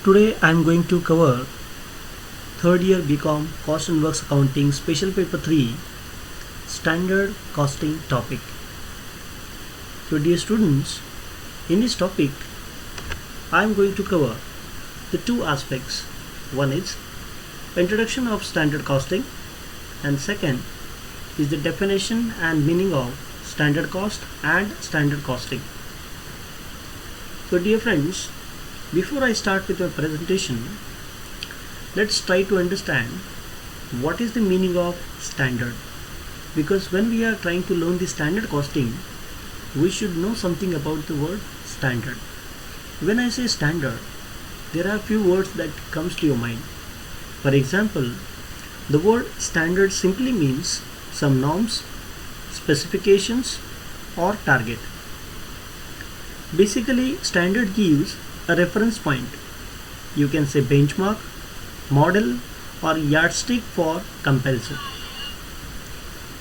Today I am going to cover third year BCom Cost and Works Accounting Special Paper 3 Standard Costing topic. So dear students, in this topic I am going to cover the two aspects. One is introduction of standard costing and second is the definition and meaning of standard cost and standard costing. So dear friends, before I start with my presentation, let's try to understand what is the meaning of standard, because when we are trying to learn the standard costing, we should know something about the word standard. When I say standard, there are few words that comes to your mind. For example, the word standard simply means some norms, specifications or target. Basically, standard gives a reference point. You can say benchmark, model or yardstick for comparison.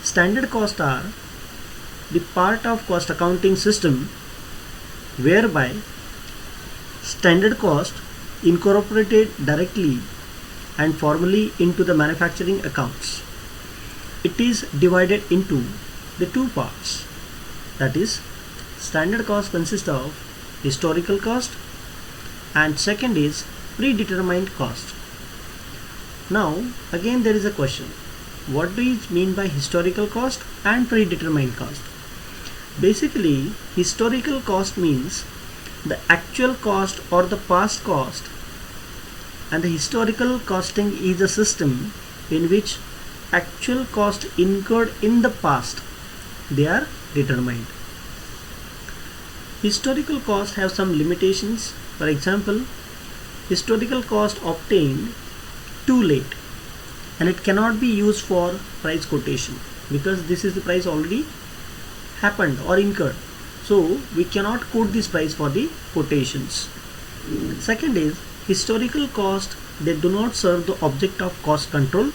Standard costs are the part of cost accounting system whereby standard cost incorporated directly and formally into the manufacturing accounts. It is divided into the two parts. That is, standard cost consists of historical cost and second is predetermined cost. Now again there is a question, what do you mean by historical cost and predetermined cost? Basically, historical cost means the actual cost or the past cost, and the historical costing is a system in which actual cost incurred in the past, they are determined. Historical costs have some limitations. For example, historical cost obtained too late and it cannot be used for price quotation because this is the price already happened or incurred, so we cannot quote this price for the quotations. Second is historical cost, they do not serve the object of cost control,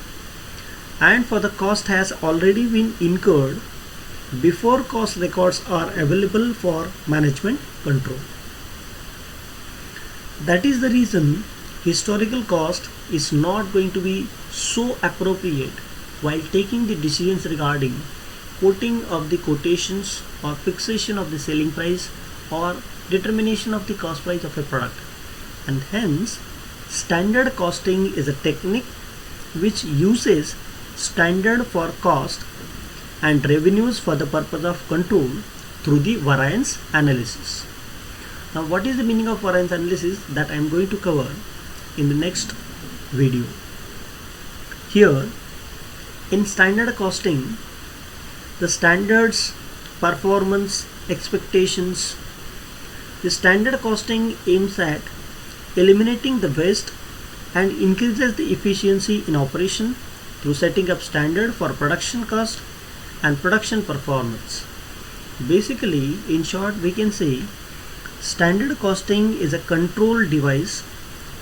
and for the cost has already been incurred before cost records are available for management control. That is the reason historical cost is not going to be so appropriate while taking the decisions regarding quoting of the quotations or fixation of the selling price or determination of the cost price of a product. And hence, standard costing is a technique which uses standard for cost and revenues for the purpose of control through the variance analysis. Now what is the meaning of variance analysis, that I am going to cover in the next video. Here in standard costing, the standards, performance, expectations, the standard costing aims at eliminating the waste and increases the efficiency in operation through setting up standard for production cost and production performance. Basically, in short, we can say standard costing is a control device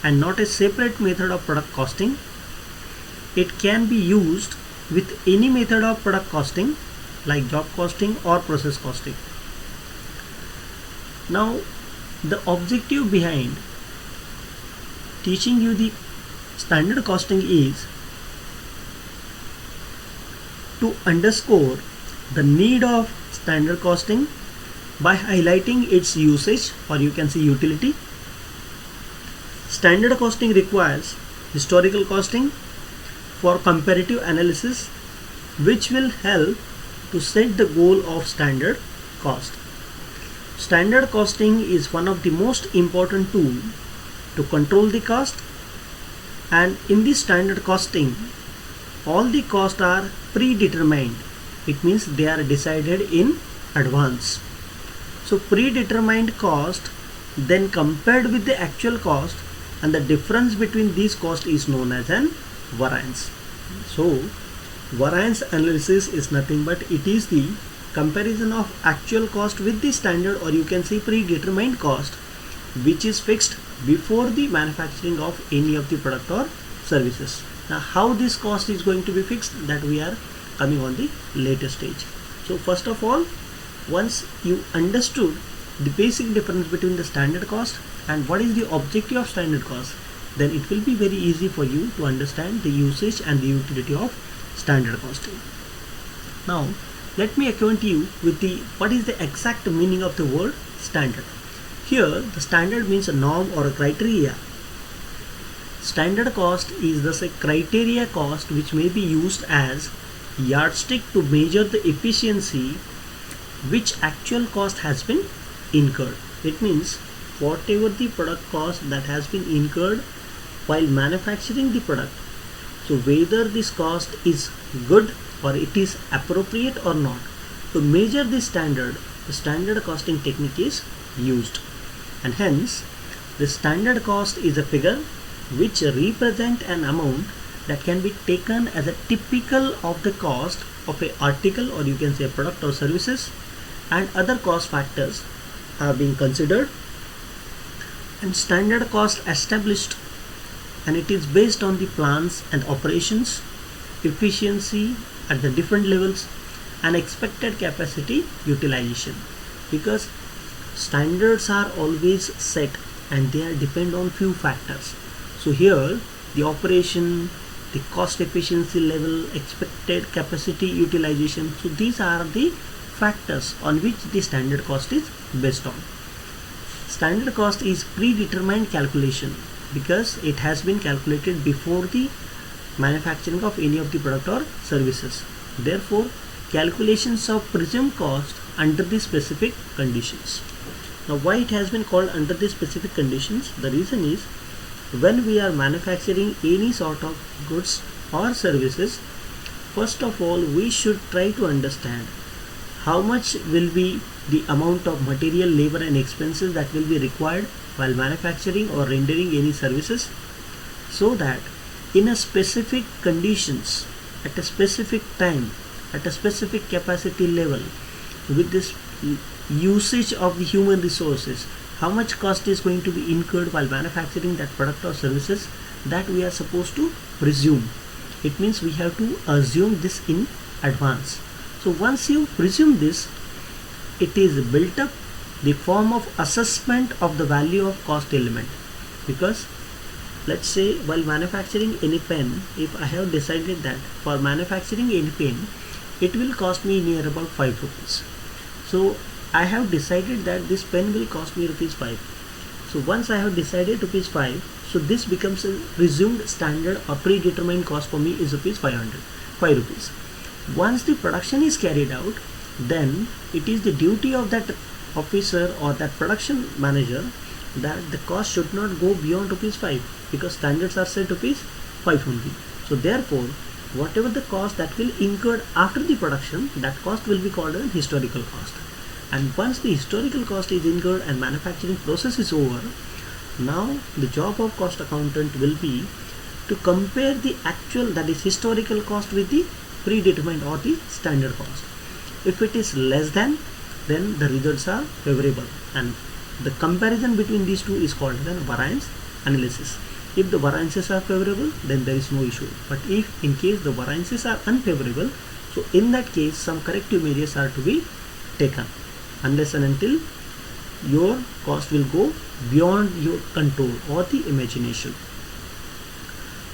and not a separate method of product costing. It can be used with any method of product costing like job costing or process costing. Now, the objective behind teaching you the standard costing is to underscore the need of standard costing by highlighting its usage, or you can say utility. Standard costing requires historical costing for comparative analysis, which will help to set the goal of standard cost. Standard costing is one of the most important tools to control the cost, and in the standard costing all the costs are predetermined. It means they are decided in advance. So predetermined cost then compared with the actual cost, and the difference between these costs is known as an variance. So variance analysis is nothing but it is the comparison of actual cost with the standard, or you can say predetermined cost, which is fixed before the manufacturing of any of the product or services. Now how this cost is going to be fixed, that we are coming on the later stage. So first of all, once you understood the basic difference between the standard cost and what is the objective of standard cost, then it will be very easy for you to understand the usage and the utility of standard costing. Now let me acquaint you with the what is the exact meaning of the word standard. Here the standard means a norm or a criteria. Standard cost is thus a criteria cost which may be used as yardstick to measure the efficiency which actual cost has been incurred. It means whatever the product cost that has been incurred while manufacturing the product, so whether this cost is good or it is appropriate or not, to measure this standard, the standard costing technique is used, and hence the standard cost is a figure which represent an amount that can be taken as a typical of the cost of a article, or you can say a product or services, and other cost factors are being considered, and standard cost established, and it is based on the plans and operations, efficiency at the different levels, and expected capacity utilization, because standards are always set and they are depend on few factors. So here the operation, the cost efficiency level, expected capacity utilization, so these are the factors on which the standard cost is based on. Standard cost is predetermined calculation because it has been calculated before the manufacturing of any of the product or services. Therefore, calculations of presumed cost under the specific conditions. Now, why it has been called under the specific conditions? The reason is, when we are manufacturing any sort of goods or services, first of all we should try to understand how much will be the amount of material, labor and expenses that will be required while manufacturing or rendering any services, so that in a specific conditions, at a specific time, at a specific capacity level, with this usage of the human resources, how much cost is going to be incurred while manufacturing that product or services, that we are supposed to presume. It means we have to assume this in advance. So once you presume this, it is built up the form of assessment of the value of cost element. Because let's say while manufacturing any pen, if I have decided that for manufacturing any pen it will cost me near about 5 rupees. So I have decided that this pen will cost me rupees 5. So once I have decided rupees 5, so this becomes a presumed standard or predetermined cost for me is rupees 5 rupees. Once the production is carried out, then it is the duty of that officer or that production manager that the cost should not go beyond rupees 5, because standards are set rupees 5 only. So therefore, whatever the cost that will incurred after the production, that cost will be called a historical cost. And once the historical cost is incurred and manufacturing process is over, now the job of cost accountant will be to compare the actual, that is historical cost, with the predetermined or the standard cost. If it is less than, then the results are favorable, and the comparison between these two is called the variance analysis. If the variances are favorable, then there is no issue, but if in case the variances are unfavorable, so in that case some corrective measures are to be taken, unless and until your cost will go beyond your control or the imagination.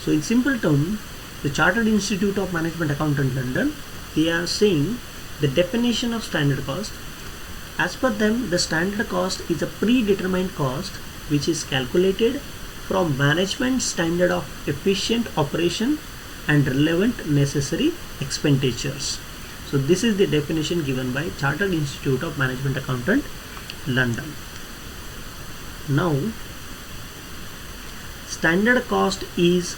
So in simple terms, the Chartered Institute of Management Accountant London, they are saying the definition of standard cost. As per them, the standard cost is a predetermined cost which is calculated from management standard of efficient operation and relevant necessary expenditures. So this is the definition given by Chartered Institute of Management Accountant London. Now, standard cost is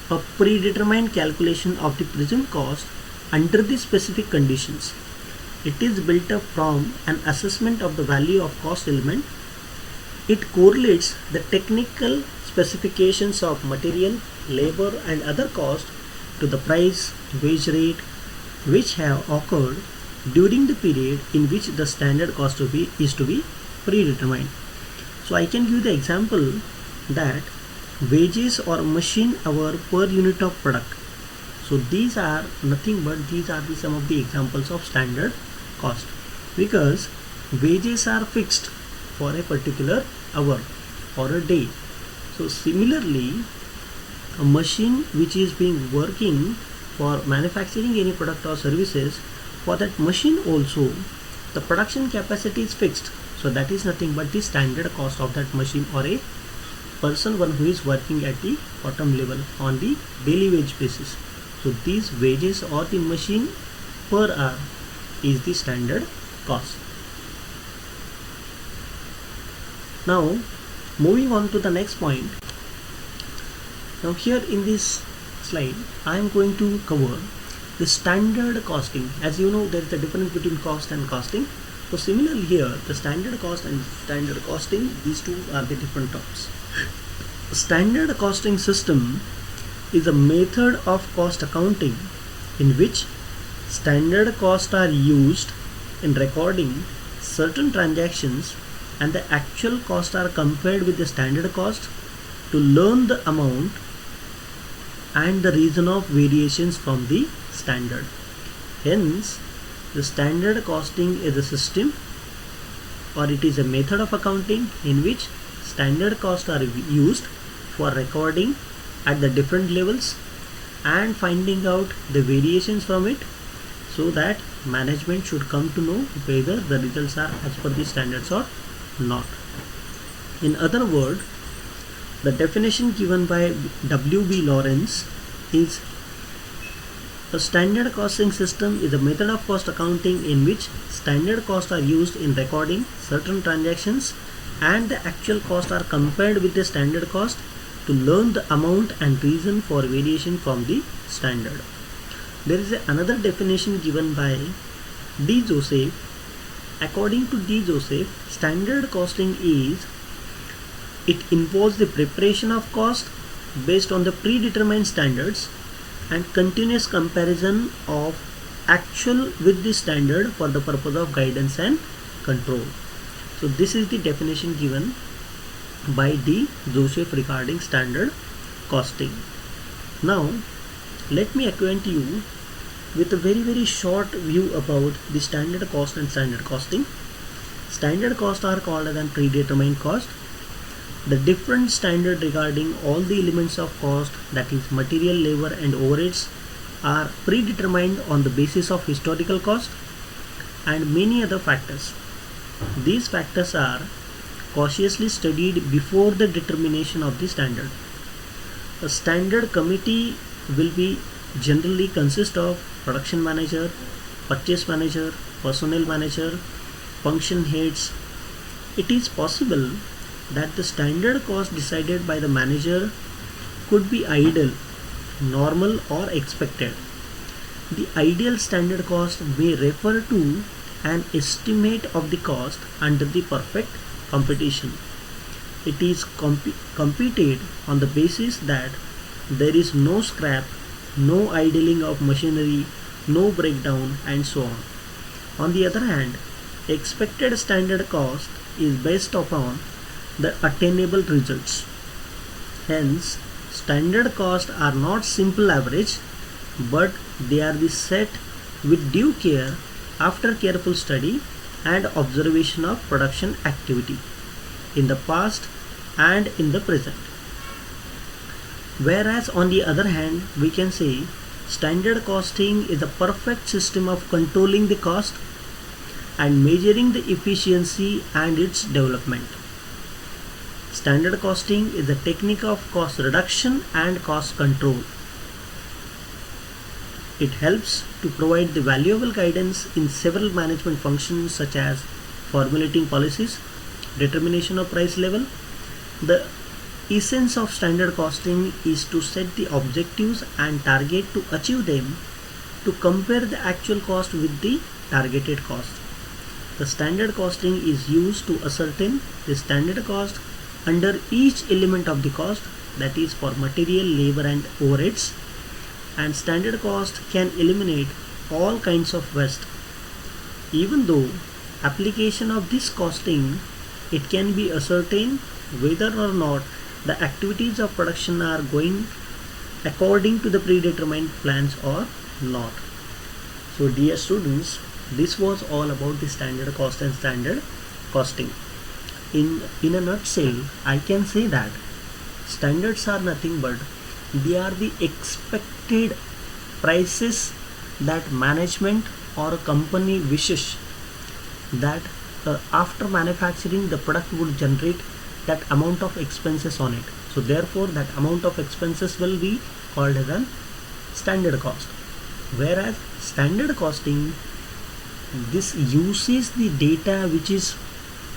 a predetermined calculation of the presumed cost under the specific conditions. It is built up from an assessment of the value of cost element. It correlates the technical specifications of material, labor and other costs to the price, wage rate which have occurred during the period in which the standard cost is to be predetermined. So I can give the example that wages or machine hour per unit of product. So these are nothing but these are some of the examples of standard cost, because wages are fixed for a particular hour, or a day. So similarly, a machine which is being working for manufacturing any product or services, for that machine also the production capacity is fixed. So that is nothing but the standard cost of that machine or a person one who is working at the bottom level on the daily wage basis. So these wages or the machine per hour is the standard cost. Now moving on to the next point. Now here in this slide I am going to cover the standard costing. As you know, there is a difference between cost and costing. So similarly here, the standard cost and standard costing, these two are the different terms. Standard costing system is a method of cost accounting in which standard costs are used in recording certain transactions and the actual costs are compared with the standard cost to learn the amount and the reason of variations from the standard. Hence, the standard costing is a system or it is a method of accounting in which standard costs are used for recording at the different levels and finding out the variations from it, so that management should come to know whether the results are as per the standards or not. In other words, the definition given by W.B. Lawrence is a standard costing system is a method of cost accounting in which standard costs are used in recording certain transactions and the actual costs are compared with the standard cost to learn the amount and reason for variation from the standard. There is another definition given by D. Joseph. According to D. Joseph, standard costing is it involves the preparation of cost based on the predetermined standards and continuous comparison of actual with the standard for the purpose of guidance and control. So this is the definition given by D. Joseph regarding standard costing. Now let me acquaint you with a very short view about the standard cost and standard costing. Standard costs are called as predetermined cost. The different standard regarding all the elements of cost, that is material, labor and overheads, are predetermined on the basis of historical cost and many other factors. These factors are cautiously studied before the determination of the standard. A standard committee will be generally consist of production manager, purchase manager, personnel manager, function heads. It is possible that the standard cost decided by the manager could be ideal, normal or expected. The ideal standard cost may refer to an estimate of the cost under the perfect competition. It is computed on the basis that there is no scrap, no idling of machinery, no breakdown and so on. On the other hand, expected standard cost is based upon the attainable results. Hence, standard costs are not simple average, but they are the set with due care after careful study and observation of production activity in the past and in the present. Whereas on the other hand, we can say standard costing is a perfect system of controlling the cost and measuring the efficiency and its development. Standard costing is a technique of cost reduction and cost control. It helps to provide the valuable guidance in several management functions such as formulating policies, determination of price level. The essence of standard costing is to set the objectives and target to achieve them, to compare the actual cost with the targeted cost. The standard costing is used to ascertain the standard cost under each element of the cost, that is for material, labor and overheads, and standard cost can eliminate all kinds of waste. Even though application of this costing, it can be ascertained whether or not the activities of production are going according to the predetermined plans or not. So dear students, this was all about the standard cost and standard costing. in a nutshell, I can say that standards are nothing but they are the expected prices that management or a company wishes that after manufacturing the product would generate that amount of expenses on it. So therefore that amount of expenses will be called as a standard cost. Whereas standard costing, this uses the data which is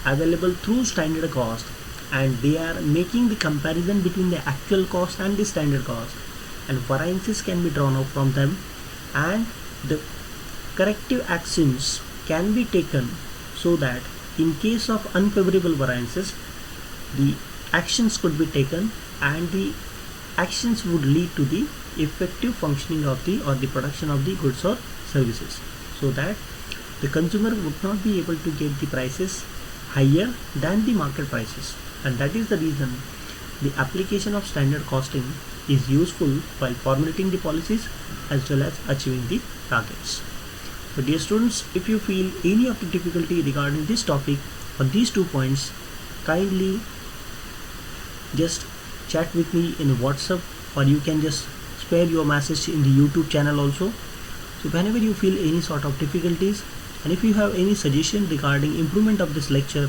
available through standard cost, and they are making the comparison between the actual cost and the standard cost, and variances can be drawn out from them, and the corrective actions can be taken so that in case of unfavorable variances the actions could be taken, and the actions would lead to the effective functioning of the or the production of the goods or services, so that the consumer would not be able to get the prices higher than the market prices. And that is the reason the application of standard costing is useful while formulating the policies as well as achieving the targets. So dear students, if you feel any of the difficulty regarding this topic or these 2 points, kindly just chat with me in WhatsApp, or you can just spare your message in the YouTube channel also. So whenever you feel any sort of difficulties, and if you have any suggestion regarding improvement of this lecture,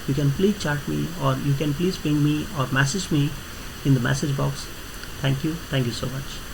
you can please chat me, or you can please ping me or message me in the message box. Thank you so much.